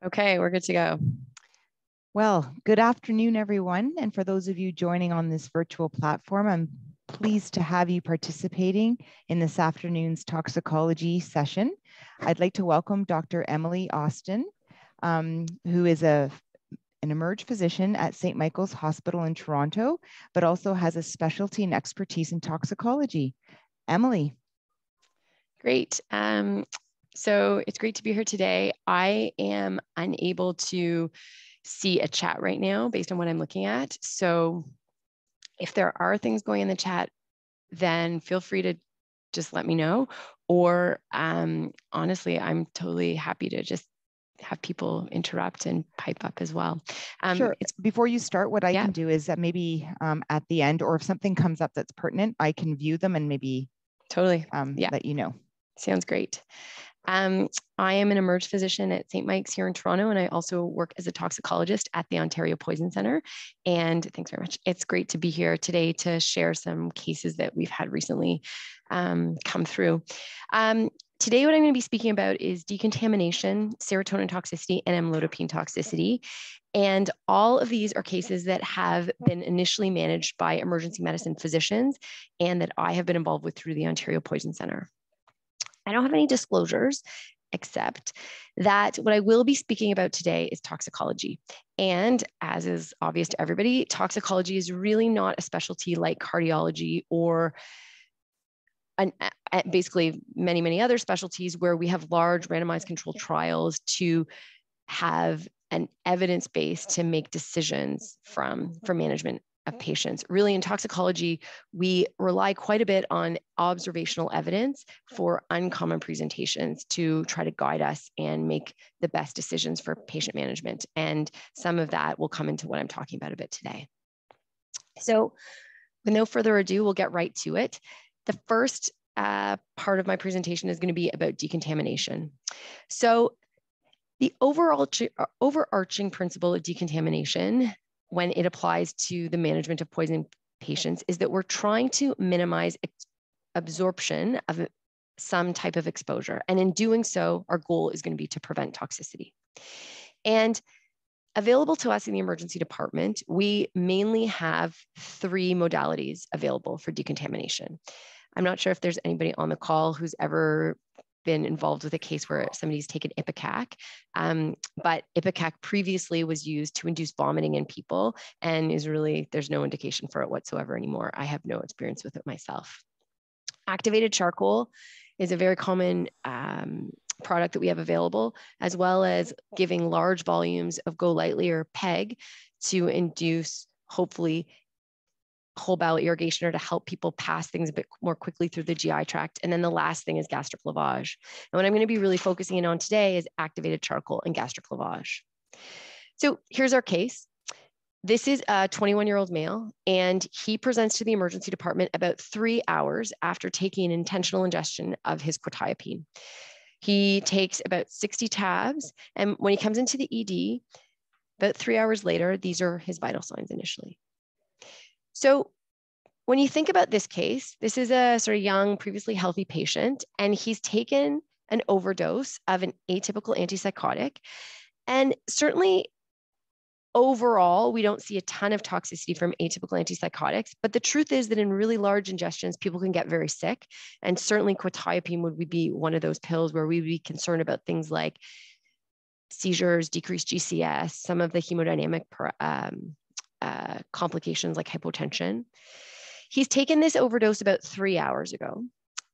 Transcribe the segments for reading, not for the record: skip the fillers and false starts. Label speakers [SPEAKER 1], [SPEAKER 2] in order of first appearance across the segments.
[SPEAKER 1] Okay, we're good to go.
[SPEAKER 2] Well, good afternoon, everyone. And for those of you joining on this virtual platform, I'm pleased to have you participating in this afternoon's toxicology session. I'd like to welcome Dr. Emily Austin, who is an emerge physician at St. Michael's Hospital in Toronto, but also has a specialty and expertise in toxicology. Emily.
[SPEAKER 1] Great. So it's great to be here today. I am unable to see a chat right now based on what I'm looking at. So if there are things going in the chat, then feel free to just let me know. Or honestly, I'm totally happy to just have people interrupt and pipe up as well.
[SPEAKER 2] Sure. Before you start, what I can do is that maybe at the end, or if something comes up that's pertinent, I can view them and maybe let you know.
[SPEAKER 1] Sounds great. I am an emerge physician at St. Mike's here in Toronto, and I also work as a toxicologist at the Ontario Poison Centre. And thanks very much. It's great to be here today to share some cases that we've had recently come through. Today, what I'm going to be speaking about is decontamination, serotonin toxicity, and amlodipine toxicity. And all of these are cases that have been initially managed by emergency medicine physicians and that I have been involved with through the Ontario Poison Centre. I don't have any disclosures, except that what I will be speaking about today is toxicology. And as is obvious to everybody, toxicology is really not a specialty like cardiology or basically many other specialties where we have large randomized controlled trials to have an evidence base to make decisions for management of patients. Really, in toxicology, we rely quite a bit on observational evidence for uncommon presentations to try to guide us and make the best decisions for patient management. And some of that will come into what I'm talking about a bit today. So with no further ado, we'll get right to it. The first part of my presentation is going to be about decontamination. So the overarching principle of decontamination when it applies to the management of poison patients is that we're trying to minimize absorption of some type of exposure. And in doing so, our goal is going to be to prevent toxicity. And available to us in the emergency department, we mainly have 3 modalities available for decontamination. I'm not sure if there's anybody on the call who's ever been involved with a case where somebody's taken Ipecac, but Ipecac previously was used to induce vomiting in people and is really, there's no indication for it whatsoever anymore. I have no experience with it myself. Activated charcoal is a very common product that we have available, as well as giving large volumes of Go Lightly or PEG to induce, hopefully, whole bowel irrigation or to help people pass things a bit more quickly through the GI tract. And then the last thing is gastric lavage. And what I'm going to be really focusing in on today is activated charcoal and gastric lavage. So here's our case. This is a 21-year-old male, and he presents to the emergency department about 3 hours after taking an intentional ingestion of his quetiapine. He takes about 60 tabs, and when he comes into the ED, about 3 hours later, these are his vital signs initially. So when you think about this case, this is a sort of young, previously healthy patient, and he's taken an overdose of an atypical antipsychotic. And certainly overall, we don't see a ton of toxicity from atypical antipsychotics, but the truth is that in really large ingestions, people can get very sick. And certainly quetiapine would be one of those pills where we would be concerned about things like seizures, decreased GCS, some of the hemodynamic complications like hypotension. He's taken this overdose about 3 hours ago.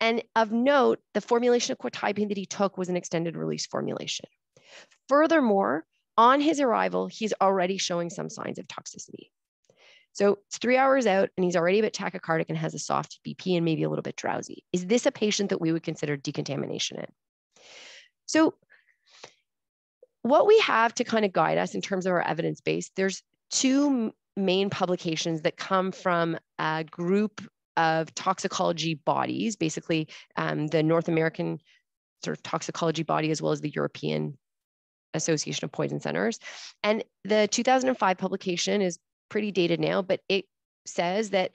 [SPEAKER 1] And of note, the formulation of quetiapine that he took was an extended release formulation. Furthermore, on his arrival, he's already showing some signs of toxicity. So it's 3 hours out and he's already a bit tachycardic and has a soft BP and maybe a little bit drowsy. Is this a patient that we would consider decontamination in? So what we have to kind of guide us in terms of our evidence base, there's 2 main publications that come from a group of toxicology bodies, basically the North American sort of toxicology body, as well as the European Association of Poison Centers. And the 2005 publication is pretty dated now, but it says that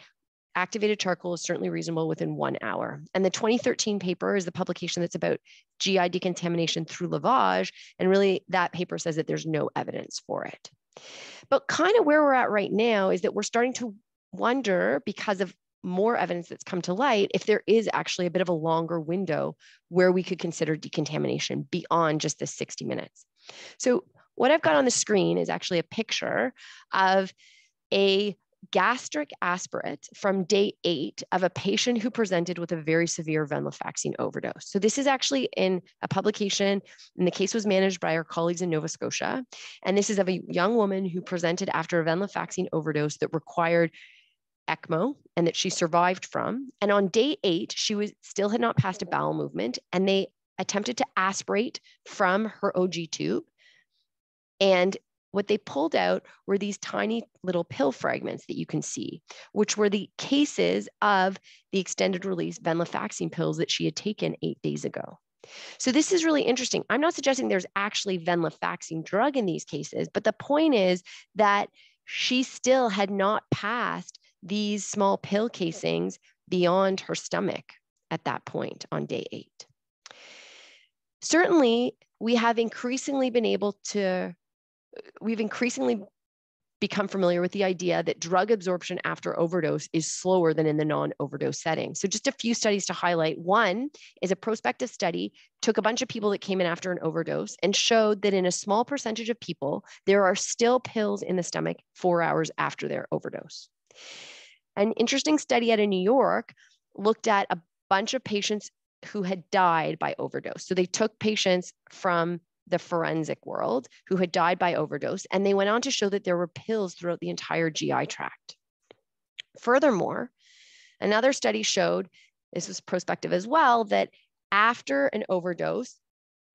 [SPEAKER 1] activated charcoal is certainly reasonable within 1 hour. And the 2013 paper is the publication that's about GI decontamination through lavage. And really that paper says that there's no evidence for it. But kind of where we're at right now is that we're starting to wonder, because of more evidence that's come to light, if there is actually a bit of a longer window where we could consider decontamination beyond just the 60 minutes. So what I've got on the screen is actually a picture of a gastric aspirate from day 8 of a patient who presented with a very severe venlafaxine overdose. So this is actually in a publication, and the case was managed by our colleagues in Nova Scotia. And this is of a young woman who presented after a venlafaxine overdose that required ECMO and that she survived from. And on day 8, she still had not passed a bowel movement, and they attempted to aspirate from her OG tube. And what they pulled out were these tiny little pill fragments that you can see, which were the cases of the extended release venlafaxine pills that she had taken 8 days ago. So this is really interesting. I'm not suggesting there's actually venlafaxine drug in these cases, but the point is that she still had not passed these small pill casings beyond her stomach at that point on day 8. Certainly, we've increasingly become familiar with the idea that drug absorption after overdose is slower than in the non-overdose setting. So just a few studies to highlight. One is a prospective study, took a bunch of people that came in after an overdose and showed that in a small percentage of people, there are still pills in the stomach 4 hours after their overdose. An interesting study out of New York looked at a bunch of patients who had died by overdose. So they took patients from the forensic world who had died by overdose, and they went on to show that there were pills throughout the entire GI tract. Furthermore, another study showed, this was prospective as well, that after an overdose,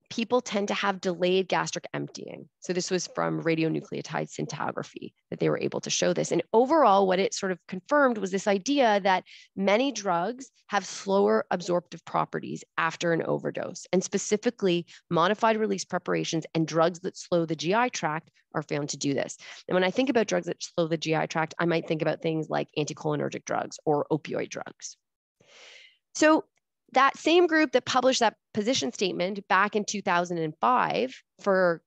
[SPEAKER 1] people tend to have delayed gastric emptying. So this was from radionucleotide scintigraphy that they were able to show this. And overall, what it sort of confirmed was this idea that many drugs have slower absorptive properties after an overdose. And specifically, modified release preparations and drugs that slow the GI tract are found to do this. And when I think about drugs that slow the GI tract, I might think about things like anticholinergic drugs or opioid drugs. So that same group that published that position statement back in 2005 for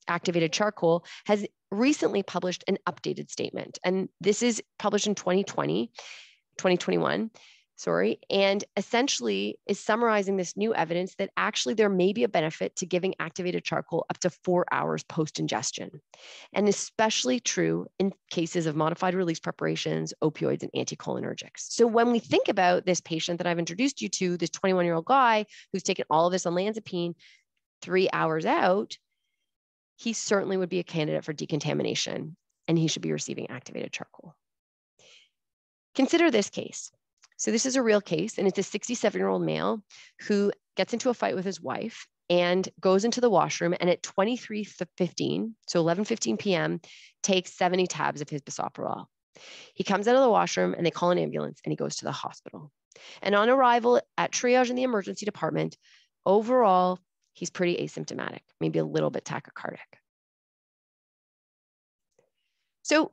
[SPEAKER 1] activated charcoal has recently published an updated statement. And this is published in 2021, and essentially is summarizing this new evidence that actually there may be a benefit to giving activated charcoal up to 4 hours post-ingestion, and especially true in cases of modified release preparations, opioids, and anticholinergics. So when we think about this patient that I've introduced you to, this 21-year-old guy who's taken all of this olanzapine 3 hours out, he certainly would be a candidate for decontamination, and he should be receiving activated charcoal. Consider this case. So this is a real case, and it's a 67-year-old male who gets into a fight with his wife and goes into the washroom, and at 23:15, so 11:15 p.m., takes 70 tabs of his bisoprolol. He comes out of the washroom, and they call an ambulance, and he goes to the hospital. And on arrival at triage in the emergency department, overall, he's pretty asymptomatic, maybe a little bit tachycardic. So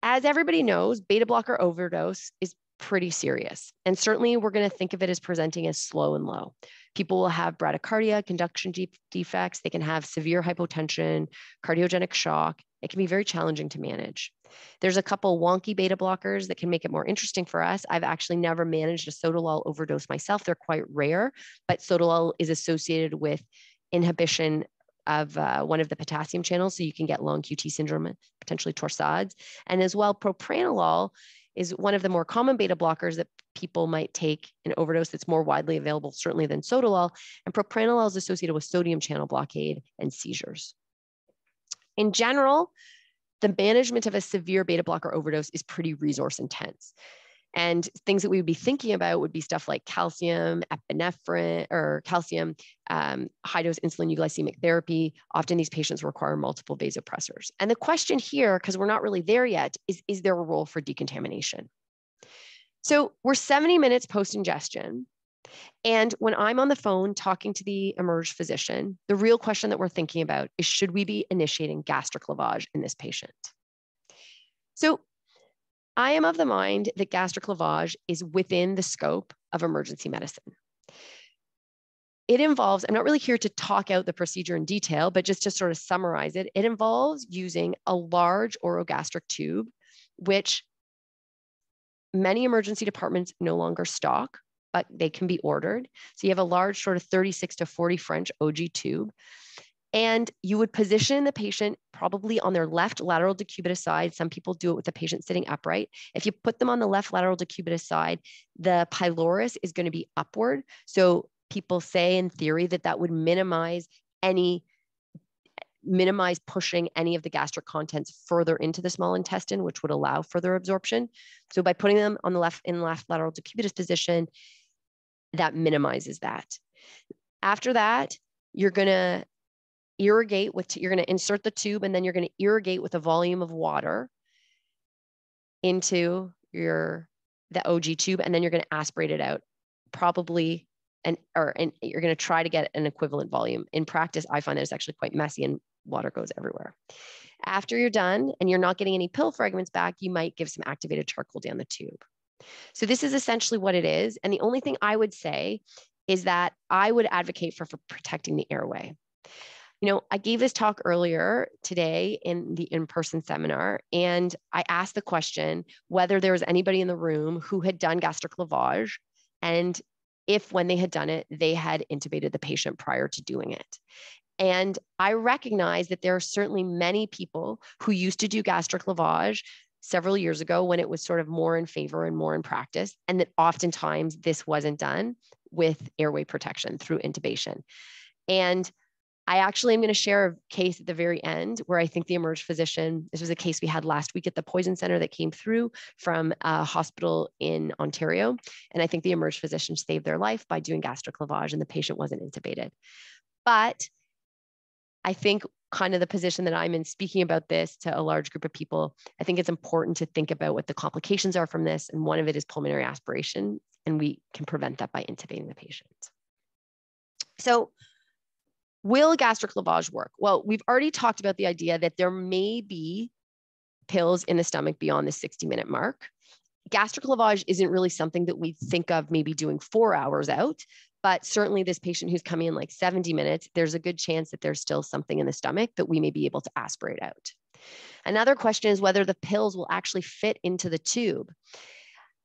[SPEAKER 1] as everybody knows, beta blocker overdose is pretty serious. And certainly we're going to think of it as presenting as slow and low. People will have bradycardia, conduction defects. They can have severe hypotension, cardiogenic shock. It can be very challenging to manage. There's a couple wonky beta blockers that can make it more interesting for us. I've actually never managed a sotalol overdose myself. They're quite rare, but sotalol is associated with inhibition of one of the potassium channels, so you can get long QT syndrome, potentially torsades. And as well, propranolol is one of the more common beta blockers that people might take in overdose that's more widely available, certainly than sotalol. And propranolol is associated with sodium channel blockade and seizures. In general, the management of a severe beta blocker overdose is pretty resource intense. And things that we would be thinking about would be stuff like calcium, epinephrine, or calcium, high-dose insulin euglycemic therapy. Often these patients require multiple vasopressors. And the question here, because we're not really there yet, is there a role for decontamination? So we're 70 minutes post-ingestion. And when I'm on the phone talking to the emerged physician, the real question that we're thinking about is, should we be initiating gastric lavage in this patient? So I am of the mind that gastric lavage is within the scope of emergency medicine. It involves, I'm not really here to talk out the procedure in detail, but just to sort of summarize it, it involves using a large orogastric tube, which many emergency departments no longer stock, but they can be ordered. So you have a large sort of 36 to 40 French OG tube. And you would position the patient probably on their left lateral decubitus side. Some people do it with the patient sitting upright. If you put them on the left lateral decubitus side, the pylorus is going to be upward. So people say in theory that that would minimize pushing any of the gastric contents further into the small intestine, which would allow further absorption. So by putting them on the left lateral decubitus position, that minimizes that. After that, you're going to irrigate with, you're going to insert the tube, and then you're going to irrigate with a volume of water into the OG tube, and then you're going to aspirate it out, probably, and you're going to try to get an equivalent volume. In practice, I find that it's actually quite messy and water goes everywhere. After you're done and you're not getting any pill fragments back, you might give some activated charcoal down the tube. So this is essentially what it is. And the only thing I would say is that I would advocate for protecting the airway. You know, I gave this talk earlier today in the in-person seminar, and I asked the question whether there was anybody in the room who had done gastric lavage, and if when they had done it, they had intubated the patient prior to doing it. And I recognize that there are certainly many people who used to do gastric lavage several years ago when it was sort of more in favor and more in practice, and that oftentimes this wasn't done with airway protection through intubation. And I actually am going to share a case at the very end where I think the emerge physician, this was a case we had last week at the Poison Center that came through from a hospital in Ontario. And I think the emerge physician saved their life by doing gastric lavage and the patient wasn't intubated. But I think kind of the position that I'm in speaking about this to a large group of people, I think it's important to think about what the complications are from this. And one of it is pulmonary aspiration, and we can prevent that by intubating the patient. So will gastric lavage work? Well, we've already talked about the idea that there may be pills in the stomach beyond the 60-minute mark. Gastric lavage isn't really something that we think of maybe doing 4 hours out, but certainly this patient who's coming in like 70 minutes, there's a good chance that there's still something in the stomach that we may be able to aspirate out. Another question is whether the pills will actually fit into the tube.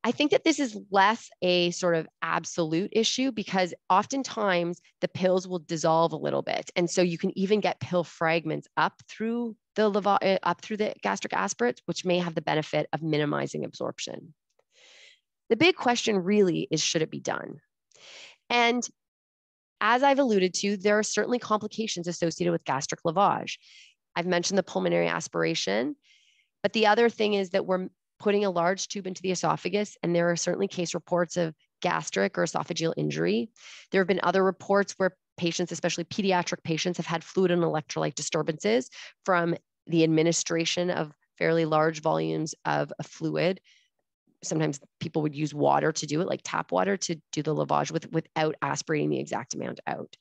[SPEAKER 1] I think that this is less a sort of absolute issue because oftentimes the pills will dissolve a little bit. And so you can even get pill fragments up through the gastric aspirates, which may have the benefit of minimizing absorption. The big question really is, should it be done? And as I've alluded to, there are certainly complications associated with gastric lavage. I've mentioned the pulmonary aspiration, but the other thing is that we're putting a large tube into the esophagus, and there are certainly case reports of gastric or esophageal injury. There have been other reports where patients, especially pediatric patients, have had fluid and electrolyte disturbances from the administration of fairly large volumes of a fluid. Sometimes people would use water to do it, like tap water, to do the lavage without aspirating the exact amount out.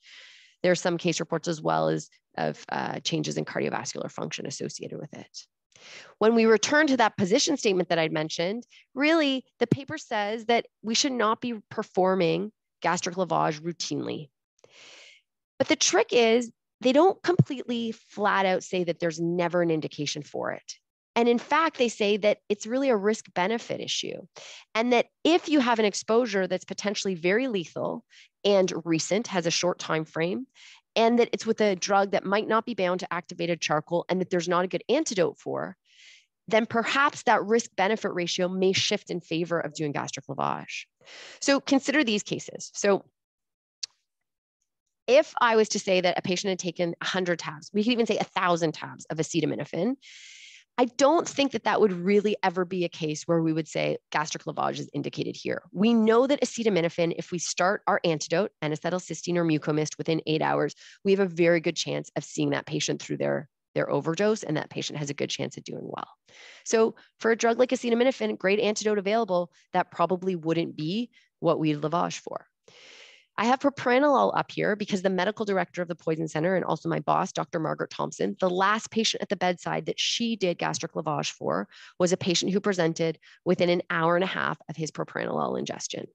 [SPEAKER 1] There are some case reports as well as of changes in cardiovascular function associated with it. When we return to that position statement that I'd mentioned, really the paper says that we should not be performing gastric lavage routinely. But the trick is they don't completely flat out say that there's never an indication for it. And in fact, they say that it's really a risk-benefit issue. And that if you have an exposure that's potentially very lethal and recent, has a short time frame, and that it's with a drug that might not be bound to activated charcoal and that there's not a good antidote for, then perhaps that risk-benefit ratio may shift in favor of doing gastric lavage. So consider these cases. So if I was to say that a patient had taken 100 tabs, we could even say 1,000 tabs of acetaminophen, I don't think that that would really ever be a case where we would say gastric lavage is indicated here. We know that acetaminophen, if we start our antidote, N-acetylcysteine or Mucomyst, within 8 hours, we have a very good chance of seeing that patient through their overdose, and that patient has a good chance of doing well. So for a drug like acetaminophen, great antidote available, that probably wouldn't be what we lavage for. I have propranolol up here because the medical director of the Poison Center and also my boss, Dr. Margaret Thompson, the last patient at the bedside that she did gastric lavage for was a patient who presented within an hour and a half of his propranolol ingestion.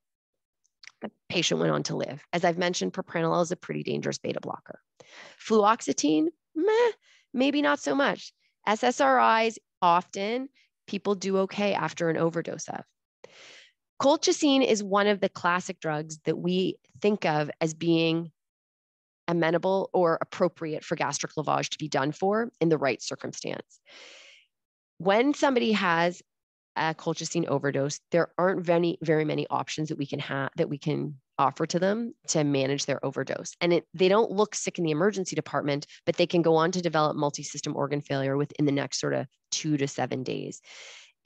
[SPEAKER 1] The patient went on to live. As I've mentioned, propranolol is a pretty dangerous beta blocker. Fluoxetine, maybe not so much. SSRIs, often people do okay after an overdose of. Colchicine is one of the classic drugs that we think of as being amenable or appropriate for gastric lavage to be done for in the right circumstance. When somebody has a colchicine overdose, there aren't very many options that we can offer to them to manage their overdose. And they don't look sick in the emergency department, but they can go on to develop multi-system organ failure within the next sort of 2 to 7 days.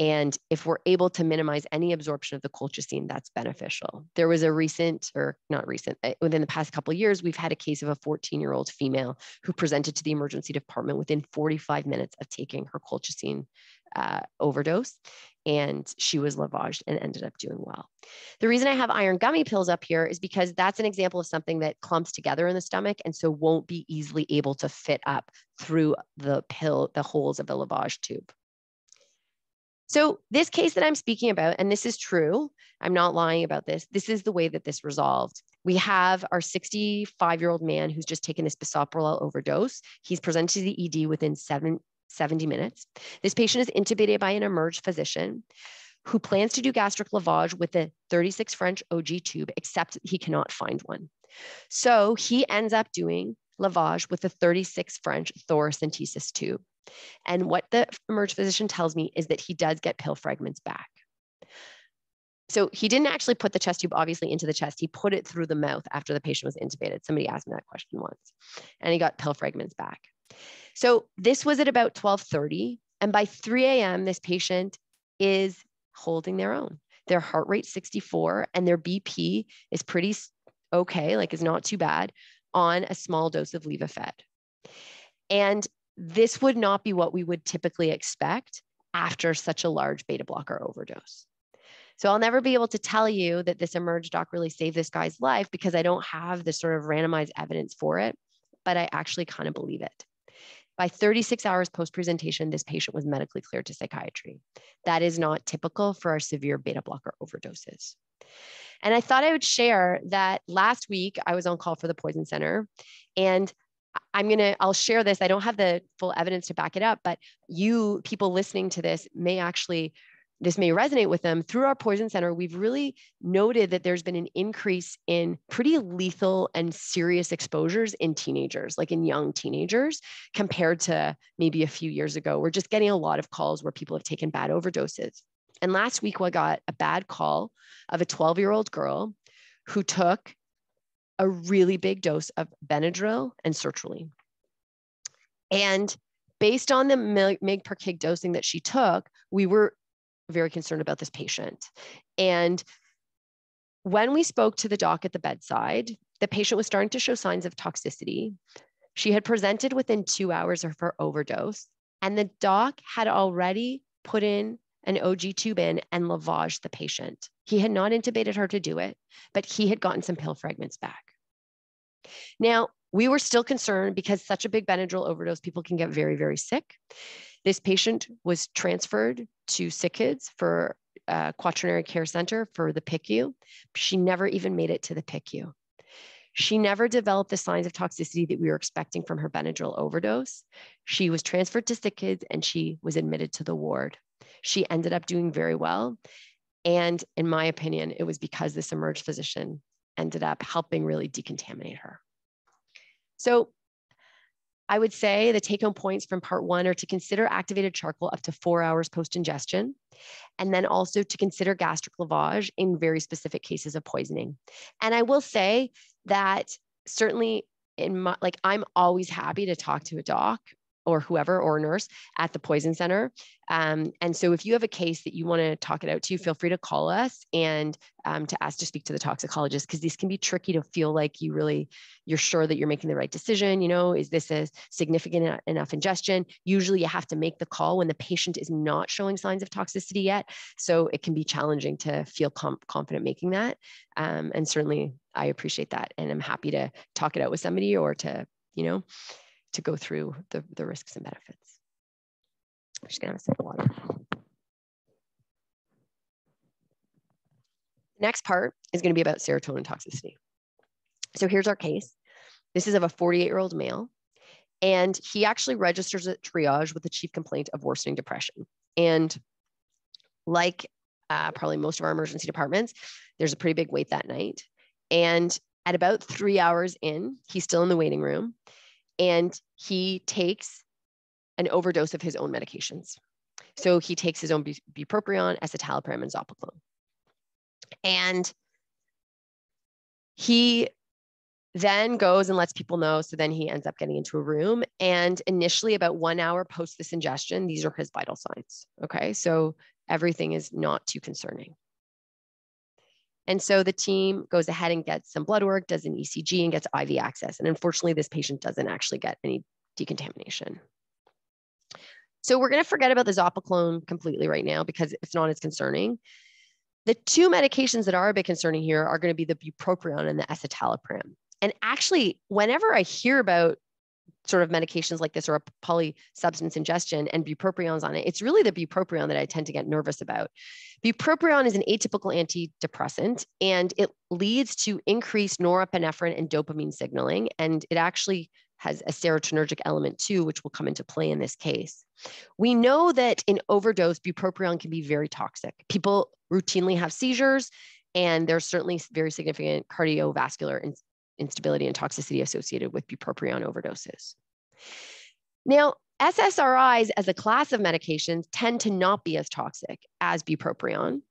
[SPEAKER 1] And if we're able to minimize any absorption of the colchicine, that's beneficial. There was within the past couple of years, we've had a case of a 14-year-old female who presented to the emergency department within 45 minutes of taking her colchicine overdose, and she was lavaged and ended up doing well. The reason I have iron gummy pills up here is because that's an example of something that clumps together in the stomach and so won't be easily able to fit up through the holes of the lavage tube. So this case that I'm speaking about, and this is true, I'm not lying about this, this is the way that this resolved. We have our 65-year-old man who's just taken this bisoprolol overdose. He's presented to the ED within 70 minutes. This patient is intubated by an emerge physician who plans to do gastric lavage with a 36 French OG tube, except he cannot find one. So he ends up doing lavage with a 36 French thoracentesis tube. And what the emerge physician tells me is that he does get pill fragments back. So he didn't actually put the chest tube obviously into the chest. He put it through the mouth after the patient was intubated. Somebody asked me that question once, and he got pill fragments back. So this was at about 12:30. And by 3 a.m., this patient is holding their own. Their heart rate 64 and their BP is pretty okay, like is not too bad on a small dose of Levafed. And this would not be what we would typically expect after such a large beta blocker overdose. So I'll never be able to tell you that this emerge doc really saved this guy's life because I don't have the sort of randomized evidence for it, but I actually kind of believe it. By 36 hours post-presentation, this patient was medically cleared to psychiatry. That is not typical for our severe beta blocker overdoses. And I thought I would share that last week I was on call for the Poison Center, and I'll share this. I don't have the full evidence to back it up, but people listening to this this may resonate with them. Through our Poison Center, we've really noted that there's been an increase in pretty lethal and serious exposures in teenagers, like in young teenagers, compared to maybe a few years ago. We're just getting a lot of calls where people have taken bad overdoses. And last week, I got a bad call of a 12-year-old girl who took a really big dose of Benadryl and sertraline. And based on the mg per kg dosing that she took, we were very concerned about this patient. And when we spoke to the doc at the bedside, the patient was starting to show signs of toxicity. She had presented within 2 hours of her overdose, and the doc had already put in an OG tube in and lavaged the patient. He had not intubated her to do it, but he had gotten some pill fragments back. Now, we were still concerned because such a big Benadryl overdose, people can get very, very sick. This patient was transferred to Sick Kids for Quaternary Care Center for the PICU. She never even made it to the PICU. She never developed the signs of toxicity that we were expecting from her Benadryl overdose. She was transferred to Sick Kids and she was admitted to the ward. She ended up doing very well. And in my opinion, it was because this emerge physician ended up helping really decontaminate her. So I would say the take-home points from part 1 are to consider activated charcoal up to 4 hours post-ingestion, and then also to consider gastric lavage in very specific cases of poisoning. And I will say that certainly I'm always happy to talk to a doc or whoever, or a nurse at the Poison Center. And so if you have a case that you want to talk it out to, feel free to call us and to ask to speak to the toxicologist, because these can be tricky to feel like you're sure that you're making the right decision. Is this a significant enough ingestion? Usually you have to make the call when the patient is not showing signs of toxicity yet. So it can be challenging to feel confident making that. And certainly I appreciate that. And I'm happy to talk it out with somebody or to, you know, to go through the risks and benefits. I'm just gonna have a sip of water. The next part is gonna be about serotonin toxicity. So here's our case. This is of a 48-year-old male. And he actually registers at triage with the chief complaint of worsening depression. And like probably most of our emergency departments, there's a pretty big wait that night. And at about 3 hours in, he's still in the waiting room, and he takes an overdose of his own medications. So he takes his own bupropion, escitalopram, and zopiclone. And he then goes and lets people know. So then he ends up getting into a room. And initially, about 1 hour post this ingestion, these are his vital signs. Okay, so everything is not too concerning. And so the team goes ahead and gets some blood work, does an ECG, and gets IV access. And unfortunately, this patient doesn't actually get any decontamination. So we're going to forget about the zopiclone completely right now because it's not as concerning. The two medications that are a bit concerning here are going to be the bupropion and the escitalopram. And actually, whenever I hear about sort of medications like this or a polysubstance ingestion and buproprion's on it, it's really the bupropion that I tend to get nervous about. Bupropion is an atypical antidepressant, and it leads to increased norepinephrine and dopamine signaling. And it actually has a serotonergic element too, which will come into play in this case. We know that in overdose, bupropion can be very toxic. People routinely have seizures, and there's certainly very significant cardiovascular instability and toxicity associated with bupropion overdoses. Now, SSRIs as a class of medications tend to not be as toxic as bupropion,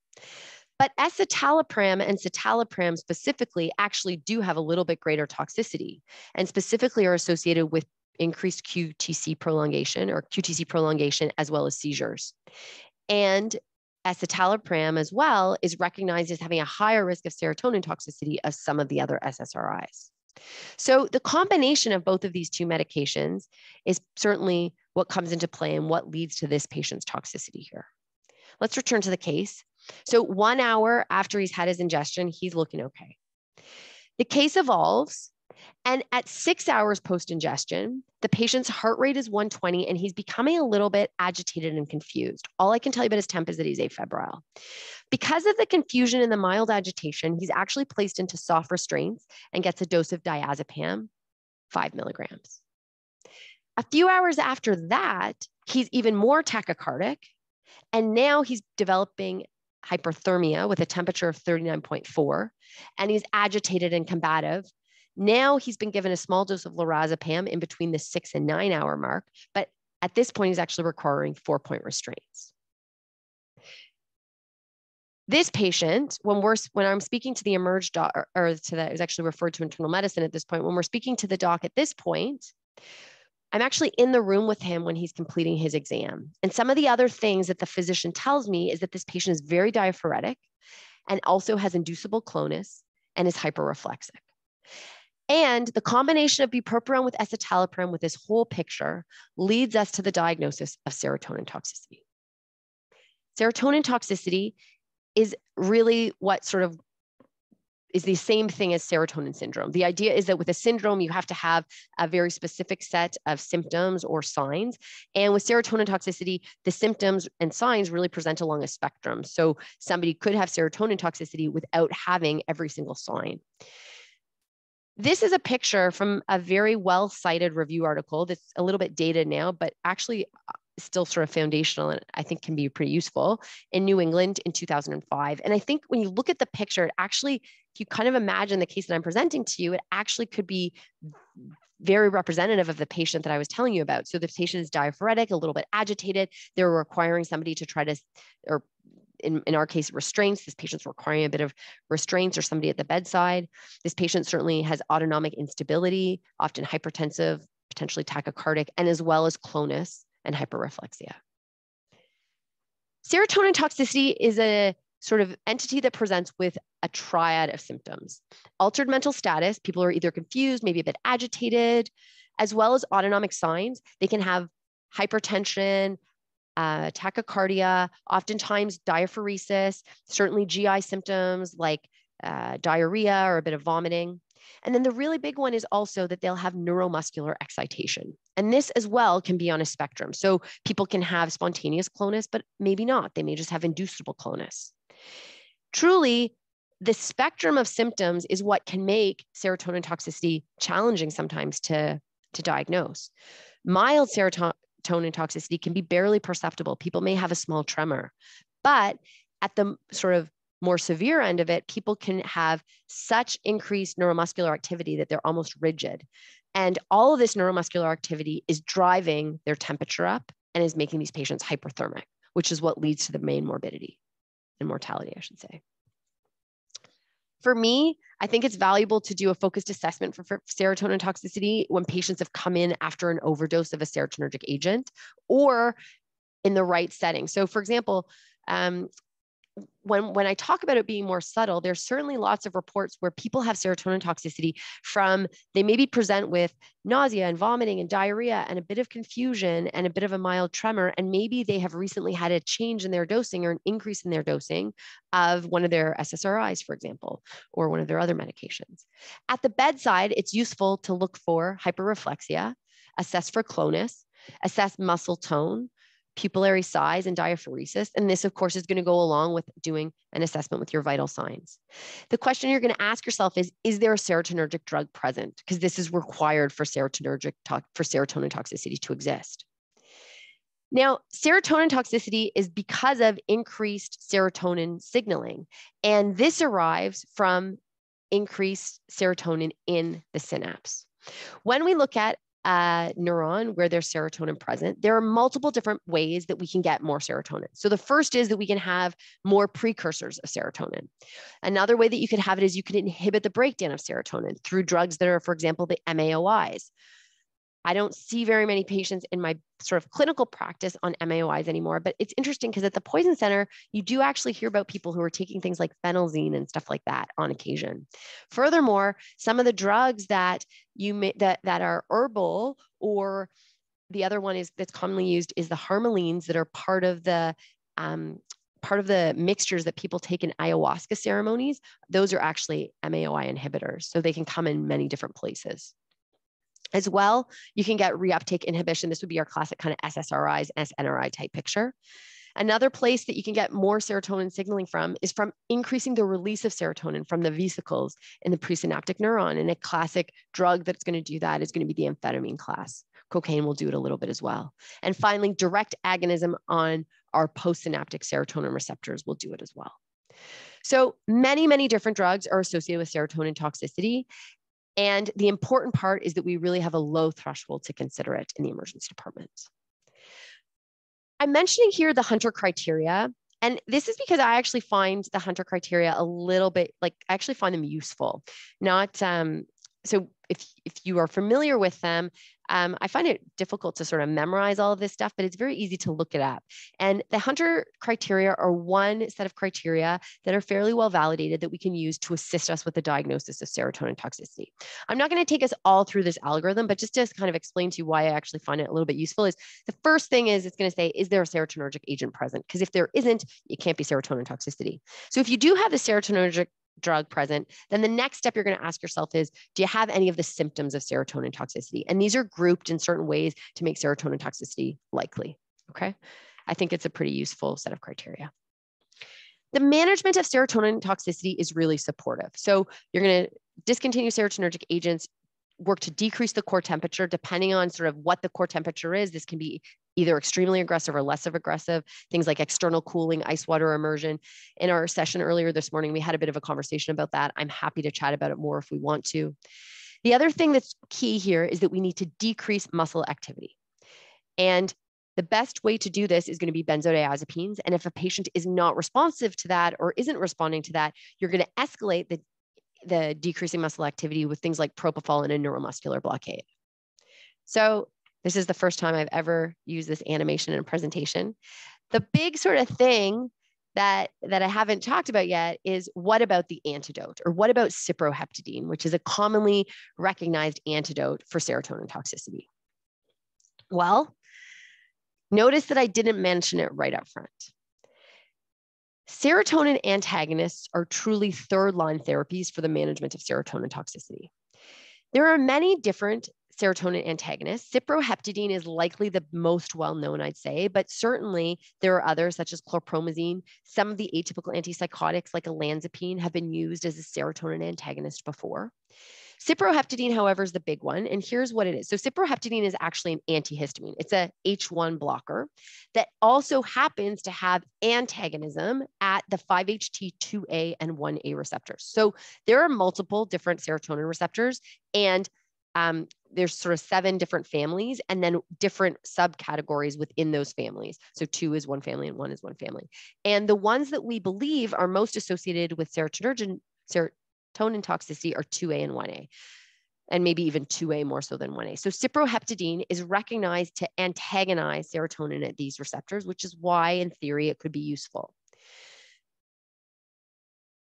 [SPEAKER 1] but escitalopram and citalopram specifically actually do have a little bit greater toxicity, and specifically are associated with increased QTC prolongation as well as seizures. And escitalopram as well is recognized as having a higher risk of serotonin toxicity of some of the other SSRIs. So the combination of both of these two medications is certainly what comes into play and what leads to this patient's toxicity here. Let's return to the case. So 1 hour after he's had his ingestion, he's looking okay. The case evolves, and at 6 hours post-ingestion, the patient's heart rate is 120 and he's becoming a little bit agitated and confused. All I can tell you about his temp is that he's afebrile. Because of the confusion and the mild agitation, he's actually placed into soft restraints and gets a dose of diazepam, 5 milligrams. A few hours after that, he's even more tachycardic, and now he's developing hyperthermia with a temperature of 39.4, and he's agitated and combative. Now he's been given a small dose of lorazepam in between the 6 and 9 hour mark, but at this point, he's actually requiring 4-point restraints. This patient, when I'm speaking to the emerge doc, or to that is actually referred to internal medicine at this point, when we're speaking to the doc at this point, I'm actually in the room with him when he's completing his exam. And some of the other things that the physician tells me is that this patient is very diaphoretic and also has inducible clonus and is hyperreflexic. And the combination of bupropion with escitalopram with this whole picture leads us to the diagnosis of serotonin toxicity. Serotonin toxicity is really what sort of is the same thing as serotonin syndrome. The idea is that with a syndrome, you have to have a very specific set of symptoms or signs. And with serotonin toxicity, the symptoms and signs really present along a spectrum. So somebody could have serotonin toxicity without having every single sign. This is a picture from a very well-cited review article that's a little bit dated now, but actually still sort of foundational and I think can be pretty useful in New England in 2005. And I think when you look at the picture, it actually, if you kind of imagine the case that I'm presenting to you, it actually could be very representative of the patient that I was telling you about. So the patient is diaphoretic, a little bit agitated. They're requiring somebody to try to, or in our case, restraints. This patient's requiring a bit of restraints or somebody at the bedside. This patient certainly has autonomic instability, often hypertensive, potentially tachycardic, and as well as clonus and hyperreflexia. Serotonin toxicity is a sort of entity that presents with a triad of symptoms. Altered mental status, people are either confused, maybe a bit agitated, as well as autonomic signs. They can have hypertension, tachycardia, oftentimes diaphoresis, certainly GI symptoms like diarrhea or a bit of vomiting. And then the really big one is also that they'll have neuromuscular excitation. And this as well can be on a spectrum. So people can have spontaneous clonus, but maybe not. They may just have inducible clonus. Truly, the spectrum of symptoms is what can make serotonin toxicity challenging sometimes to diagnose. Mild serotonin toxicity can be barely perceptible. People may have a small tremor, but at the sort of more severe end of it, people can have such increased neuromuscular activity that they're almost rigid. And all of this neuromuscular activity is driving their temperature up and is making these patients hyperthermic, which is what leads to the main morbidity and mortality, I should say. For me, I think it's valuable to do a focused assessment for serotonin toxicity when patients have come in after an overdose of a serotonergic agent or in the right setting. So for example, when I talk about it being more subtle, there's certainly lots of reports where people have serotonin toxicity from, they maybe present with nausea and vomiting and diarrhea and a bit of confusion and a bit of a mild tremor. And maybe they have recently had a change in their dosing or an increase in their dosing of one of their SSRIs, for example, or one of their other medications. At the bedside, it's useful to look for hyperreflexia, assess for clonus, assess muscle tone, pupillary size, and diaphoresis. And this, of course, is going to go along with doing an assessment with your vital signs. The question you're going to ask yourself is there a serotonergic drug present? Because this is required for serotonin toxicity to exist. Now, serotonin toxicity is because of increased serotonin signaling. And this arrives from increased serotonin in the synapse. When we look at a neuron where there's serotonin present, there are multiple different ways that we can get more serotonin. So the first is that we can have more precursors of serotonin. Another way that you could have it is you can inhibit the breakdown of serotonin through drugs that are, for example, the MAOIs. I don't see very many patients in my sort of clinical practice on MAOIs anymore, but it's interesting because at the Poison Center, you do actually hear about people who are taking things like phenelzine and stuff like that on occasion. Furthermore, some of the drugs that that are herbal, or the other one is that's commonly used is the harmalines that are part of the mixtures that people take in ayahuasca ceremonies. Those are actually MAOI inhibitors, so they can come in many different places. As well, you can get reuptake inhibition. This would be our classic kind of SSRIs, SNRI type picture. Another place that you can get more serotonin signaling from is from increasing the release of serotonin from the vesicles in the presynaptic neuron. And a classic drug that's going to do that is going to be the amphetamine class. Cocaine will do it a little bit as well. And finally, direct agonism on our postsynaptic serotonin receptors will do it as well. So many, many different drugs are associated with serotonin toxicity. And the important part is that we really have a low threshold to consider it in the emergency department. I'm mentioning here the Hunter criteria, and this is because I actually find the Hunter criteria a little bit, like, I actually find them useful. Not, so if you are familiar with them, I find it difficult to sort of memorize all of this stuff, but it's very easy to look it up. And the Hunter criteria are one set of criteria that are fairly well validated that we can use to assist us with the diagnosis of serotonin toxicity. I'm not going to take us all through this algorithm, but just to kind of explain to you why I actually find it a little bit useful is the first thing is it's going to say, is there a serotonergic agent present? Because if there isn't, it can't be serotonin toxicity. So if you do have the serotonergic drug present, then the next step you're going to ask yourself is, do you have any of the symptoms of serotonin toxicity? And these are grouped in certain ways to make serotonin toxicity likely. Okay. I think it's a pretty useful set of criteria. The management of serotonin toxicity is really supportive. So you're going to discontinue serotonergic agents, work to decrease the core temperature, depending on sort of what the core temperature is. This can be either extremely aggressive or less of aggressive, things like external cooling, ice water immersion. In our session earlier this morning, we had a bit of a conversation about that. I'm happy to chat about it more if we want to. The other thing that's key here is that we need to decrease muscle activity. And the best way to do this is going to be benzodiazepines. And if a patient is not responsive to that or isn't responding to that, you're going to escalate the decreasing muscle activity with things like propofol and a neuromuscular blockade. So this is the first time I've ever used this animation in a presentation. The big sort of thing that I haven't talked about yet is, what about the antidote, or what about cyproheptadine, which is a commonly recognized antidote for serotonin toxicity? Well, notice that I didn't mention it right up front. Serotonin antagonists are truly third-line therapies for the management of serotonin toxicity. There are many different serotonin antagonists. Cyproheptadine is likely the most well-known, I'd say, but certainly there are others such as chlorpromazine. Some of the atypical antipsychotics like olanzapine have been used as a serotonin antagonist before. Cyproheptadine, however, is the big one, and here's what it is. So cyproheptadine is actually an antihistamine. It's a H1 blocker that also happens to have antagonism at the 5-HT2A and 1A receptors. So there are multiple different serotonin receptors, and there's sort of 7 different families and then different subcategories within those families. So 2 is one family and 1 is one family. And the ones that we believe are most associated with serotonin toxicity are 2A and 1A, and maybe even 2A more so than 1A. So cyproheptadine is recognized to antagonize serotonin at these receptors, which is why in theory it could be useful.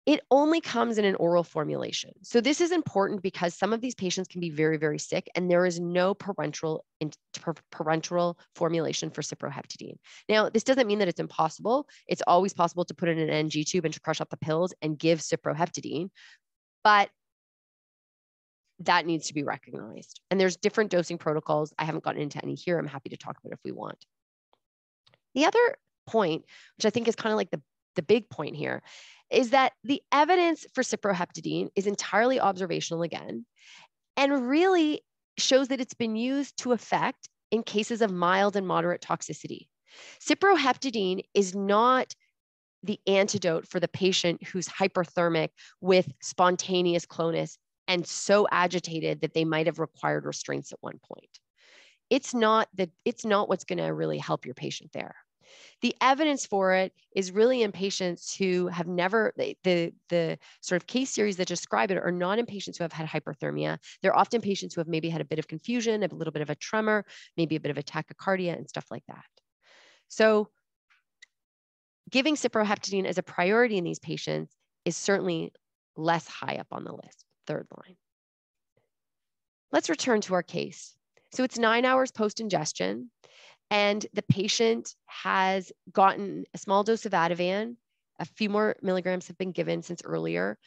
[SPEAKER 1] It only comes in an oral formulation. So this is important because some of these patients can be very, very sick, and there is no parenteral formulation for cyproheptadine. Now, this doesn't mean that it's impossible. It's always possible to put in an NG tube and to crush up the pills and give cyproheptadine, but that needs to be recognized. And there's different dosing protocols. I haven't gotten into any here. I'm happy to talk about it if we want. The other point, which I think is kind of like the big point here, is that the evidence for cyproheptadine is entirely observational again, and really shows that it's been used to effect in cases of mild and moderate toxicity. Cyproheptadine is not the antidote for the patient who's hyperthermic with spontaneous clonus and so agitated that they might have required restraints at one point. It's not what's going to really help your patient there. The evidence for it is really in patients who have never, the sort of case series that describe it are not in patients who have had hyperthermia. They're often patients who have maybe had a bit of confusion, a little bit of a tremor, maybe a bit of a tachycardia and stuff like that. So giving cyproheptadine as a priority in these patients is certainly less high up on the list, third line. Let's return to our case. So it's 9 hours post-ingestion, and the patient has gotten a small dose of Ativan. A few more milligrams have been given since earlier.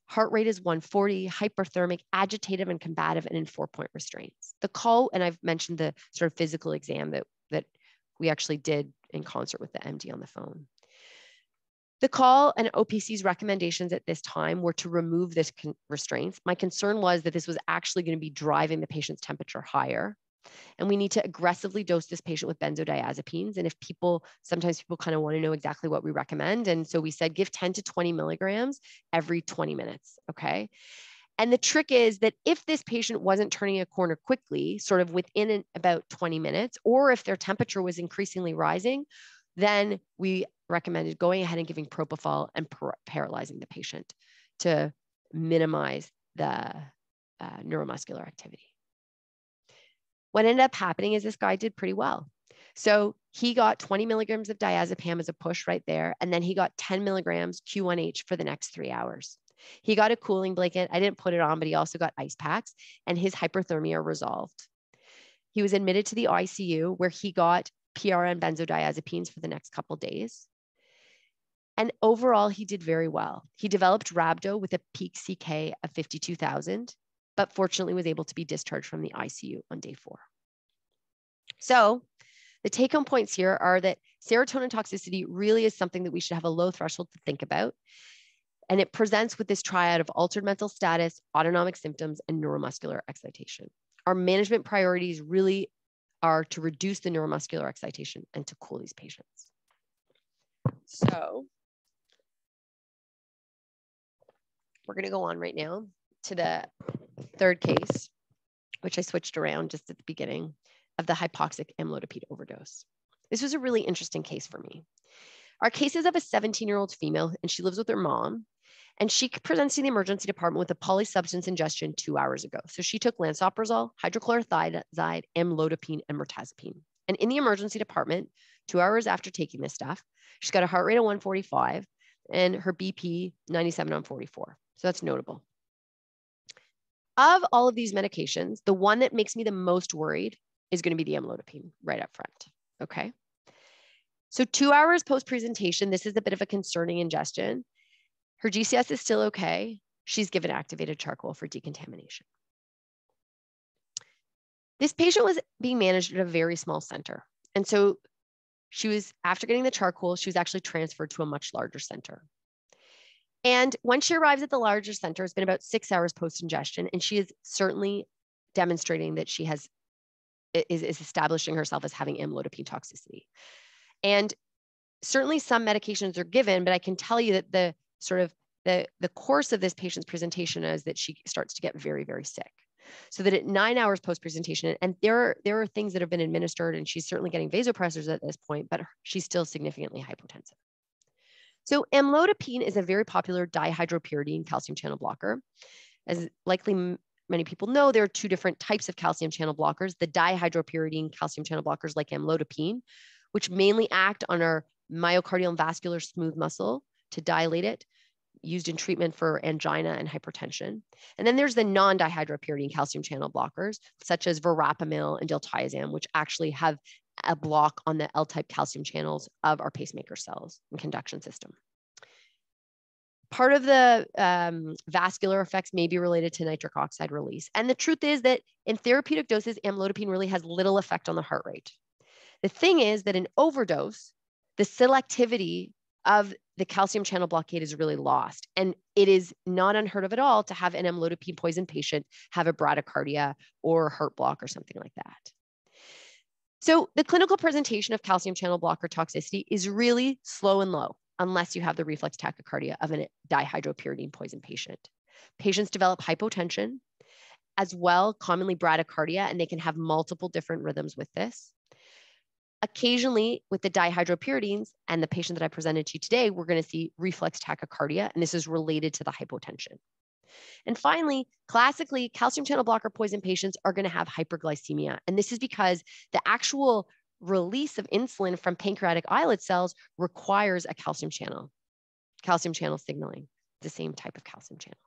[SPEAKER 1] Heart rate is 140, hyperthermic, agitative and combative, and in 4-point restraints. The call, and I've mentioned the sort of physical exam that we actually did in concert with the MD on the phone. The call and OPC's recommendations at this time were to remove this restraints. My concern was that this was actually going to be driving the patient's temperature higher. And we need to aggressively dose this patient with benzodiazepines. And sometimes people kind of want to know exactly what we recommend. And so we said, give 10 to 20 milligrams every 20 minutes, okay? And the trick is that if this patient wasn't turning a corner quickly, sort of within about 20 minutes, or if their temperature was increasingly rising, then we recommended going ahead and giving propofol and paralyzing the patient to minimize the neuromuscular activity. What ended up happening is this guy did pretty well. So he got 20 milligrams of diazepam as a push right there, and then he got 10 milligrams Q1H for the next 3 hours. He got a cooling blanket. I didn't put it on, but he also got ice packs, and his hyperthermia resolved. He was admitted to the ICU where he got PRN benzodiazepines for the next couple days. And overall, he did very well. He developed rhabdo with a peak CK of 52,000, but fortunately was able to be discharged from the ICU on day 4. So the take-home points here are that serotonin toxicity really is something that we should have a low threshold to think about. And it presents with this triad of altered mental status, autonomic symptoms, and neuromuscular excitation. Our management priorities really are to reduce the neuromuscular excitation and to cool these patients. So we're going to go on right now to the third case, which I switched around just at the beginning, of the hypoxic amlodipine overdose. This was a really interesting case for me. Our case is of a 17-year-old female, and she lives with her mom, and she presents to the emergency department with a polysubstance ingestion 2 hours ago. So she took lansoprazole, hydrochlorothiazide, amlodipine, and mirtazapine. And in the emergency department, 2 hours after taking this stuff, she's got a heart rate of 145 and her BP 97 on 44. So that's notable. Of all of these medications, the one that makes me the most worried is going to be the amlodipine right up front, okay? So 2 hours post-presentation, this is a bit of a concerning ingestion. Her GCS is still okay. She's given activated charcoal for decontamination. This patient was being managed at a very small center. And so she was, after getting the charcoal, she was actually transferred to a much larger center. And when she arrives at the larger center, it's been about 6 hours post-ingestion, and she is certainly demonstrating that she is establishing herself as having amlodipine toxicity. And certainly some medications are given, but I can tell you that the course of this patient's presentation is that she starts to get very, very sick. So that at 9 hours post-presentation, and there are things that have been administered, and she's certainly getting vasopressors at this point, but she's still significantly hypotensive. So amlodipine is a very popular dihydropyridine calcium channel blocker. As likely many people know, there are two different types of calcium channel blockers: the dihydropyridine calcium channel blockers like amlodipine, which mainly act on our myocardial and vascular smooth muscle to dilate it, used in treatment for angina and hypertension. And then there's the non-dihydropyridine calcium channel blockers, such as verapamil and diltiazem, which actually have a block on the L-type calcium channels of our pacemaker cells and conduction system. Part of the vascular effects may be related to nitric oxide release. And the truth is that in therapeutic doses, amlodipine really has little effect on the heart rate. The thing is that in overdose, the selectivity of the calcium channel blockade is really lost. And it is not unheard of at all to have an amlodipine poison patient have a bradycardia or heart block or something like that. So the clinical presentation of calcium channel blocker toxicity is really slow and low, unless you have the reflex tachycardia of a dihydropyridine poison patient. Patients develop hypotension, as well, commonly bradycardia, and they can have multiple different rhythms with this. Occasionally, with the dihydropyridines and the patient that I presented to you today, we're going to see reflex tachycardia, and this is related to the hypotension. And finally, classically, calcium channel blocker poison patients are going to have hyperglycemia. And this is because the actual release of insulin from pancreatic islet cells requires a calcium channel signaling, the same type of calcium channel.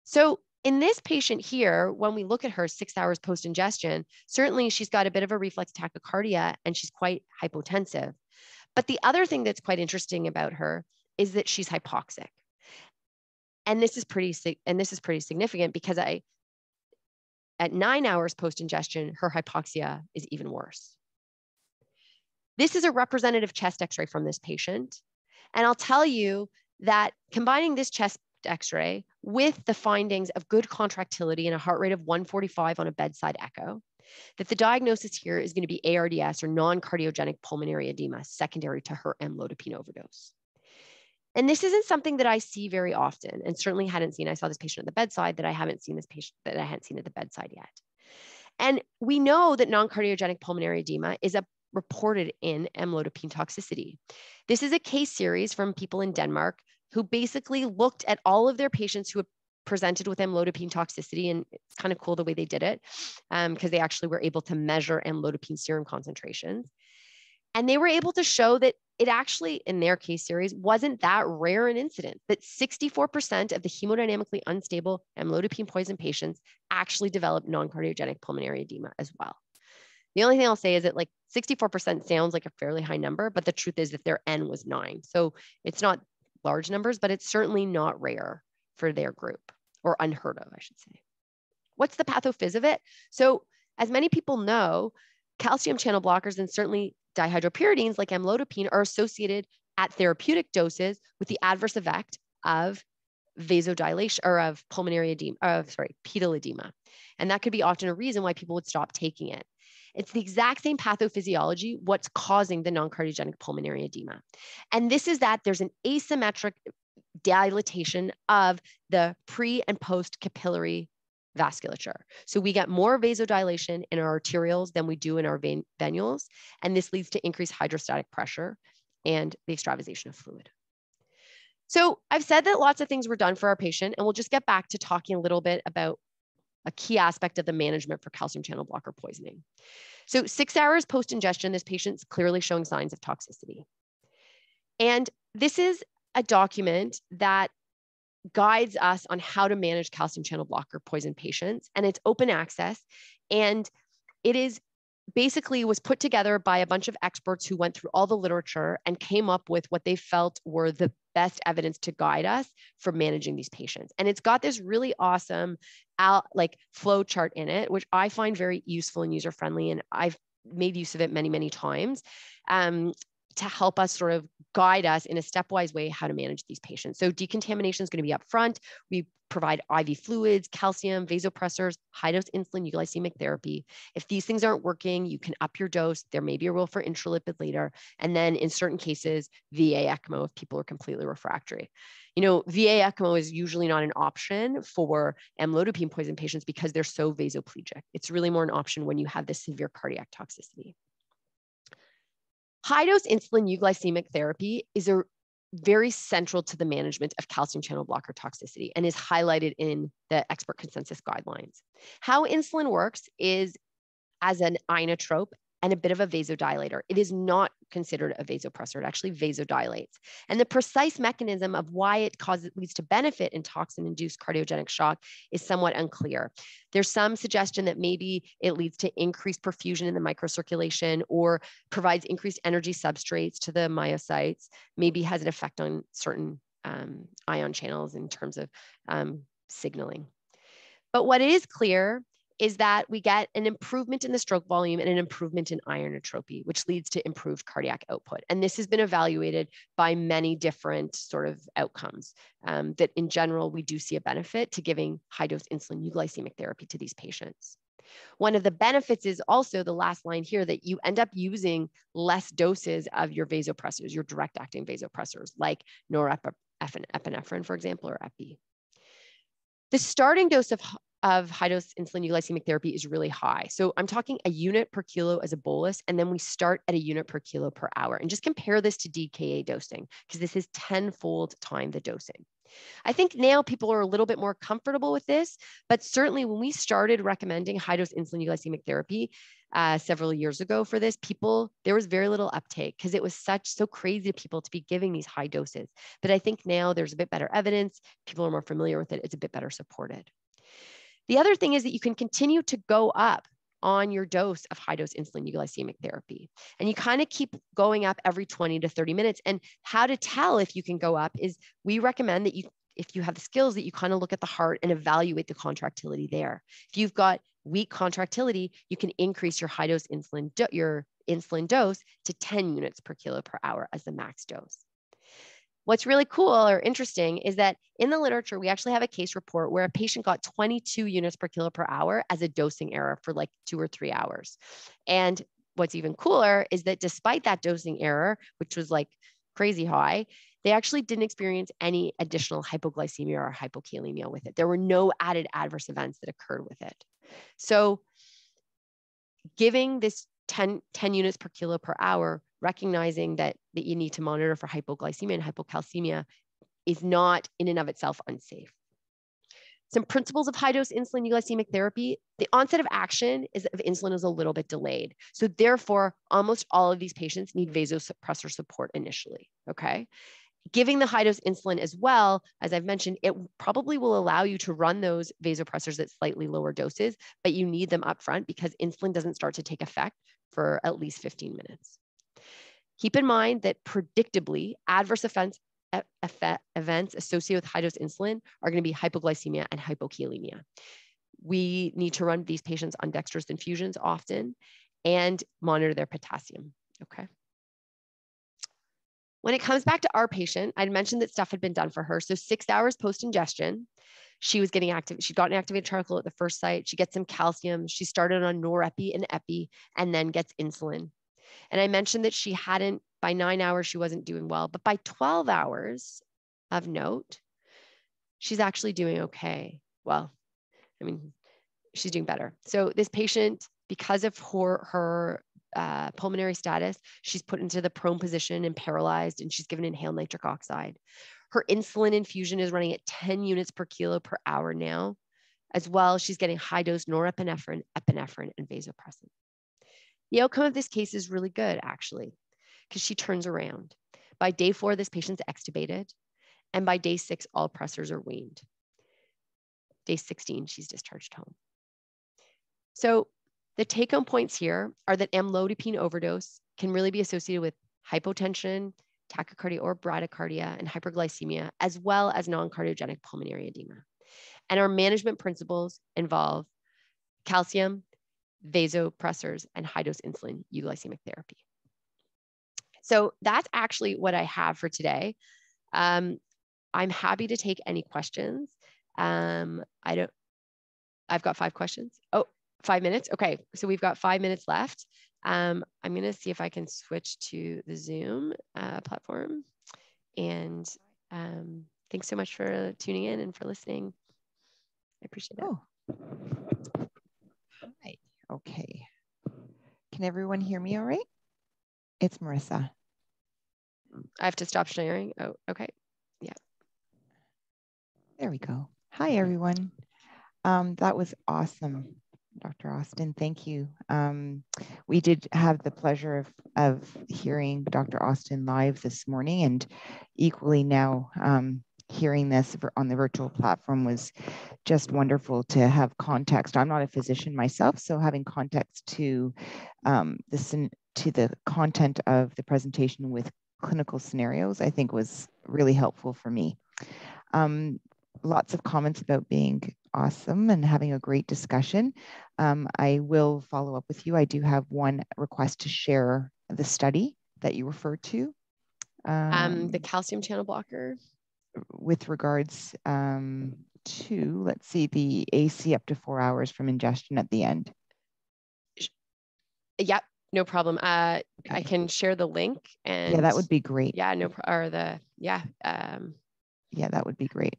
[SPEAKER 1] So in this patient here, when we look at her 6 hours post-ingestion, certainly she's got a bit of a reflex tachycardia and she's quite hypotensive. But the other thing that's quite interesting about her is that she's hypoxic. And this is pretty significant because at 9 hours post-ingestion, her hypoxia is even worse. This is a representative chest x-ray from this patient. And I'll tell you that combining this chest x-ray with the findings of good contractility and a heart rate of 145 on a bedside echo, that the diagnosis here is going to be ARDS, or non-cardiogenic pulmonary edema, secondary to her amlodipine overdose. And this isn't something that I see very often, and certainly hadn't seen. I saw this patient at the bedside that I hadn't seen at the bedside yet. And we know that non-cardiogenic pulmonary edema is reported in amlodipine toxicity. This is a case series from people in Denmark who basically looked at all of their patients who had presented with amlodipine toxicity, and it's kind of cool the way they did it, because they actually were able to measure amlodipine serum concentrations. And they were able to show that it actually, in their case series, wasn't that rare an incident, that 64% of the hemodynamically unstable amlodipine poison patients actually developed non-cardiogenic pulmonary edema as well. The only thing I'll say is that 64% sounds like a fairly high number, but the truth is that their N was 9. So it's not large numbers, but it's certainly not rare for their group, or unheard of, I should say. What's the pathophys of it? So as many people know, calcium channel blockers, and certainly dihydropyridines like amlodipine, are associated at therapeutic doses with the adverse effect of vasodilation, or of pulmonary edema, pedal edema. And that could be often a reason why people would stop taking it. It's the exact same pathophysiology, what's causing the non-cardiogenic pulmonary edema. And this is that there's an asymmetric dilatation of the pre and post capillary vasculature. So we get more vasodilation in our arterioles than we do in our venules. And this leads to increased hydrostatic pressure and the extravasation of fluid. So I've said that lots of things were done for our patient, and we'll just get back to talking a little bit about a key aspect of the management for calcium channel blocker poisoning. So 6 hours post-ingestion, this patient's clearly showing signs of toxicity. And this is a document that guides us on how to manage calcium channel blocker poison patients, and it's open access, and it is basically was put together by a bunch of experts who went through all the literature and came up with what they felt were the best evidence to guide us for managing these patients. And it's got this really awesome like flow chart in it, which I find very useful and user-friendly. And I've made use of it many, many times to help us sort of guide us in a stepwise way how to manage these patients. So decontamination is going to be up front. We provide IV fluids, calcium, vasopressors, high-dose insulin, euglycemic therapy. If these things aren't working, you can up your dose. There may be a role for intralipid later. And then in certain cases, VA ECMO if people are completely refractory. You know, VA ECMO is usually not an option for amlodipine poison patients because they're so vasoplegic. It's really more an option when you have this severe cardiac toxicity. High-dose insulin euglycemic therapy is very central to the management of calcium channel blocker toxicity and is highlighted in the expert consensus guidelines. How insulin works is as an inotrope and a bit of a vasodilator. It is not considered a vasopressor. It actually vasodilates. And the precise mechanism of why it leads to benefit in toxin-induced cardiogenic shock is somewhat unclear. There's some suggestion that maybe it leads to increased perfusion in the microcirculation or provides increased energy substrates to the myocytes, maybe has an effect on certain ion channels in terms of signaling. But what is clear is that we get an improvement in the stroke volume and an improvement in ionotropy, which leads to improved cardiac output. And this has been evaluated by many different sort of outcomes that in general, we do see a benefit to giving high-dose insulin euglycemic therapy to these patients. One of the benefits is also the last line here that you end up using less doses of your vasopressors, your direct-acting vasopressors, like norepinephrine, for example, or epi. The starting dose of high-dose insulin euglycemic therapy is really high. So I'm talking a unit per kilo as a bolus, and then we start at a unit per kilo per hour. And just compare this to DKA dosing, because this is 10-fold time the dosing. I think now people are a little bit more comfortable with this, but certainly when we started recommending high-dose insulin euglycemic therapy several years ago for this, there was very little uptake because it was so crazy to people to be giving these high doses. But I think now there's a bit better evidence, people are more familiar with it, it's a bit better supported. The other thing is that you can continue to go up on your dose of high-dose insulin euglycemic therapy. And you kind of keep going up every 20 to 30 minutes. And how to tell if you can go up is we recommend that if you have the skills, that you kind of look at the heart and evaluate the contractility there. If you've got weak contractility, you can increase your high-dose insulin dose to 10 units per kilo per hour as the max dose. What's really cool or interesting is that in the literature, we actually have a case report where a patient got 22 units per kilo per hour as a dosing error for like 2 or 3 hours. And what's even cooler is that despite that dosing error, which was like crazy high, they actually didn't experience any additional hypoglycemia or hypokalemia with it. There were no added adverse events that occurred with it. So giving this 10 units per kilo per hour, recognizing that you need to monitor for hypoglycemia and hypocalcemia is not in and of itself unsafe. Some principles of high-dose insulin euglycemic therapy, the onset of action of insulin is a little bit delayed. So therefore, almost all of these patients need vasopressor support initially, okay? Giving the high-dose insulin as well, as I've mentioned, it probably will allow you to run those vasopressors at slightly lower doses, but you need them up front because insulin doesn't start to take effect for at least 15 minutes. Keep in mind that predictably, adverse events associated with high-dose insulin are going to be hypoglycemia and hypokalemia. We need to run these patients on dextrose infusions often and monitor their potassium, okay? When it comes back to our patient, I'd mentioned that stuff had been done for her. So 6 hours post-ingestion, she was getting active. She got an activated charcoal at the first site. She gets some calcium. She started on norepi and epi and then gets insulin. And I mentioned that she hadn't, by 9 hours, she wasn't doing well, but by 12 hours of note, she's actually doing okay. Well, I mean, she's doing better. So this patient, because of her pulmonary status, she's put into the prone position and paralyzed, and she's given inhaled nitric oxide. Her insulin infusion is running at 10 units per kilo per hour now. As well, she's getting high-dose norepinephrine, epinephrine, and vasopressin. The outcome of this case is really good, actually, because she turns around. By day 4, this patient's extubated, and by day 6, all pressors are weaned. Day 16, she's discharged home. So The take-home points here are that amlodipine overdose can really be associated with hypotension, tachycardia or bradycardia, and hyperglycemia, as well as non-cardiogenic pulmonary edema. And our management principles involve calcium, vasopressors, and high-dose insulin euglycemic therapy. So that's actually what I have for today. I'm happy to take any questions. I've got 5 questions. Oh, 5 minutes. Okay, so we've got 5 minutes left. I'm going to see if I can switch to the Zoom platform. And thanks so much for tuning in and for listening. I appreciate it.
[SPEAKER 2] Oh. Right. Okay. Can everyone hear me all right? It's Marissa.
[SPEAKER 1] I have to stop sharing. Oh, okay. Yeah.
[SPEAKER 2] There we go. Hi, everyone. That was awesome, Dr. Austin. Thank you. We did have the pleasure of hearing Dr. Austin live this morning, and equally now hearing this on the virtual platform was just wonderful to have context. I'm not a physician myself, so having context to the content of the presentation with clinical scenarios, I think was really helpful for me. Lots of comments about being awesome and having a great discussion. I will follow up with you. I do have one request to share the study that you referred to.
[SPEAKER 1] The calcium channel blocker.
[SPEAKER 2] With regards to, let's see, the AC up to 4 hours from ingestion at the end.
[SPEAKER 1] Yep, no problem.
[SPEAKER 2] Okay.
[SPEAKER 1] I can share the link. And
[SPEAKER 2] yeah, that would be great.
[SPEAKER 1] Yeah, yeah,
[SPEAKER 2] that would be great.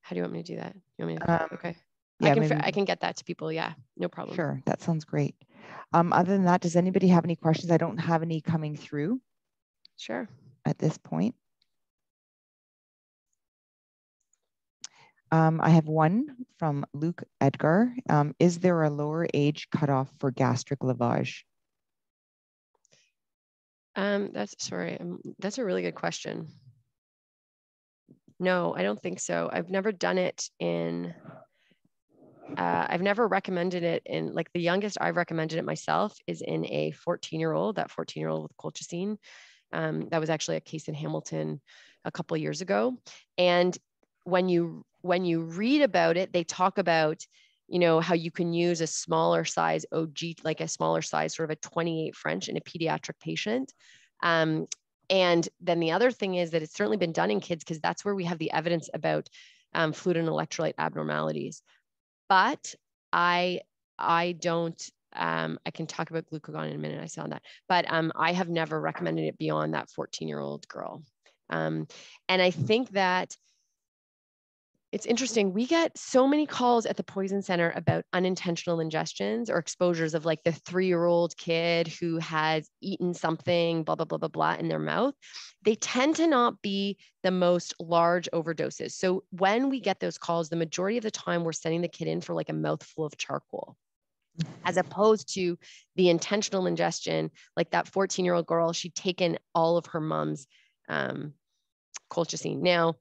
[SPEAKER 1] How do you want me to do that? You want me to, okay.
[SPEAKER 2] Yeah,
[SPEAKER 1] I can get that to people. Yeah, no problem.
[SPEAKER 2] Sure, that sounds great. Other than that, does anybody have any questions? I don't have any coming through.
[SPEAKER 1] Sure.
[SPEAKER 2] At this point. I have one from Luke Edgar. Is there a lower age cutoff for gastric lavage?
[SPEAKER 1] That's a really good question. No, I don't think so. I've never done it in, I've never recommended it in, like the youngest I've recommended it myself is in a 14-year-old, that 14-year-old with colchicine. That was actually a case in Hamilton a couple of years ago. And when you read about it, they talk about, how you can use a smaller size OG, like a smaller size, sort of a 28 French in a pediatric patient. And then the other thing is that it's certainly been done in kids because that's where we have the evidence about fluid and electrolyte abnormalities. But I don't, I can talk about glucagon in a minute. I saw that, but I have never recommended it beyond that 14-year-old girl. And I think that it's interesting. We get so many calls at the Poison Center about unintentional ingestions or exposures of like the 3-year-old kid who has eaten something, blah, blah, blah, blah, blah in their mouth. They tend to not be the most large overdoses. So when we get those calls, the majority of the time we're sending the kid in for like a mouthful of charcoal, as opposed to the intentional ingestion, like that 14-year-old girl, she'd taken all of her mom's colchicine. Now,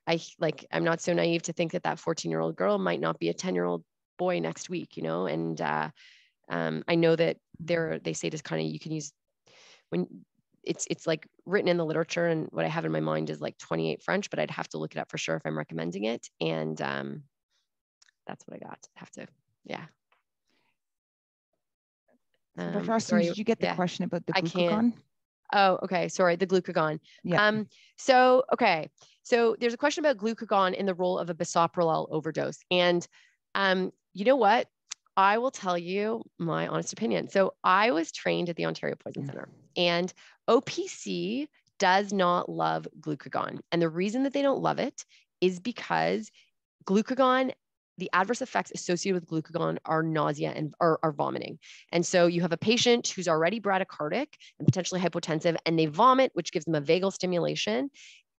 [SPEAKER 1] I'm not so naive to think that 14-year-old girl might not be a 10-year-old boy next week, and I know that they say this kind of, you can use when it's like written in the literature, and what I have in my mind is like 28 French, but I'd have to look it up for sure if I'm recommending it. And that's what I got. Yeah.
[SPEAKER 2] So Dr. Austin, did you get the question about the glucagon?
[SPEAKER 1] Oh, okay. Sorry, the glucagon.
[SPEAKER 2] Yeah.
[SPEAKER 1] So there's a question about glucagon in the role of a bisoprolol overdose. And you know what? I will tell you my honest opinion. So I was trained at the Ontario Poison Center, and OPC does not love glucagon. And the reason that they don't love it is because glucagon, the adverse effects associated with glucagon are nausea and are vomiting. And so you have a patient who's already bradycardic and potentially hypotensive, and they vomit, which gives them a vagal stimulation.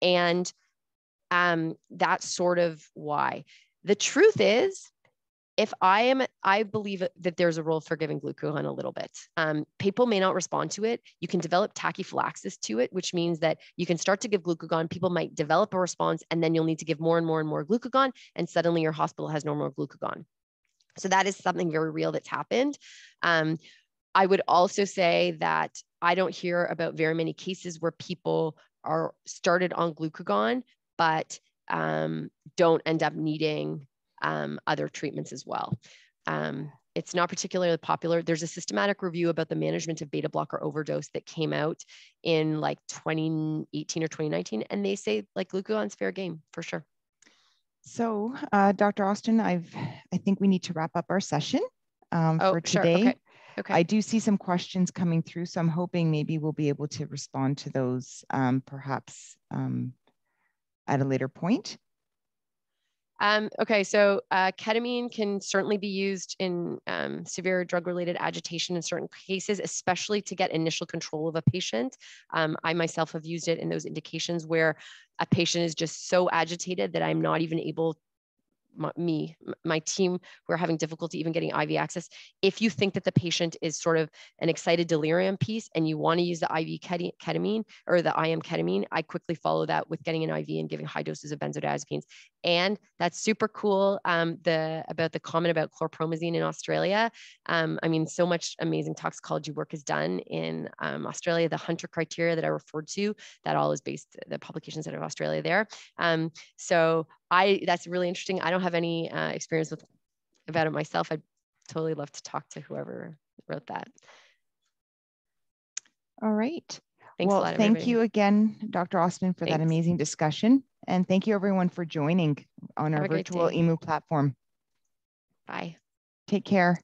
[SPEAKER 1] And that's sort of why. The truth is, I believe that there's a role for giving glucagon a little bit. People may not respond to it. You can develop tachyphylaxis to it, which means that you can start to give glucagon. People might develop a response, and then you'll need to give more and more and more glucagon, and suddenly your hospital has no more glucagon. So that is something very real that's happened. I would also say that I don't hear about very many cases where people are started on glucagon, but don't end up needing other treatments as well. It's not particularly popular. There's a systematic review about the management of beta blocker overdose that came out in like 2018 or 2019, and they say like glucagon's fair game for sure.
[SPEAKER 2] So, Dr. Austin, I think we need to wrap up our session for today.
[SPEAKER 1] Sure. Okay.
[SPEAKER 2] I do see some questions coming through, so I'm hoping maybe we'll be able to respond to those perhaps at a later point.
[SPEAKER 1] Okay, so ketamine can certainly be used in severe drug-related agitation in certain cases, especially to get initial control of a patient. I myself have used it in those indications where a patient is just so agitated that I'm not even able, my team, we're having difficulty even getting IV access. If you think that the patient is sort of an excited delirium piece and you want to use the IV ketamine or the IM ketamine, I quickly follow that with getting an IV and giving high doses of benzodiazepines. And that's super cool. About the comment about chlorpromazine in Australia. I mean, so much amazing toxicology work is done in Australia. The Hunter criteria that I referred to, that all is based, the publications out of Australia there. So that's really interesting. I don't have any experience about it myself. I'd totally love to talk to whoever wrote that.
[SPEAKER 2] All right.
[SPEAKER 1] Thanks a lot,
[SPEAKER 2] thank you again, Dr. Austin, for that amazing discussion. And thank you everyone for joining on our virtual EMU platform.
[SPEAKER 1] Bye.
[SPEAKER 2] Take care.